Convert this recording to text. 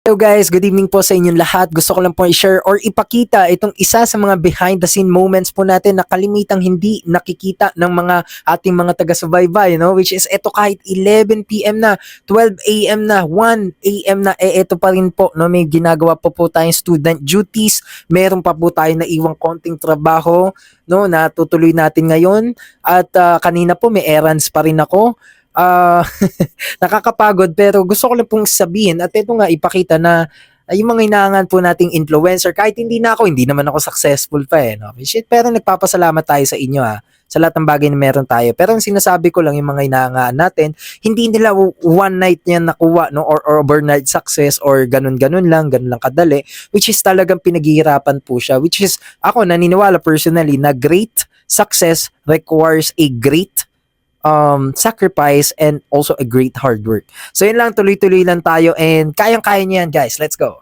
Hello guys, good evening po sa inyong lahat. Gusto ko lang po i-share or ipakita itong isa sa mga behind the scene moments po natin na kalimitang hindi nakikita ng mga ating mga taga-subaybay, no? Which is ito kahit 11 PM na, 12 AM na, 1 AM na, ito pa rin po, no? May ginagawa po tayong student duties, meron pa po tayo na iwang konting trabaho, no? Na tutuloy natin ngayon at kanina po may errands pa rin ako. Ah, nakakapagod pero gusto ko lang pong sabihin at ito nga ipakita na yung mga hinahangan po nating influencer kahit hindi naman ako successful pa eh, no? Shit, pero nagpapasalamat tayo sa inyo sa lahat ng bagay na meron tayo. Pero ang sinasabi ko lang yung mga hinahangaan natin, hindi nila one night yan nakuha, no? Or overnight success or ganun lang kadali, which is talagang pinaghihirapan po siya, which is ako naniniwala personally na great success requires a great sacrifice and also a great hard work. So yun lang, tuloy-tuloy lang tayo and kayang-kaya niyan guys. Let's go.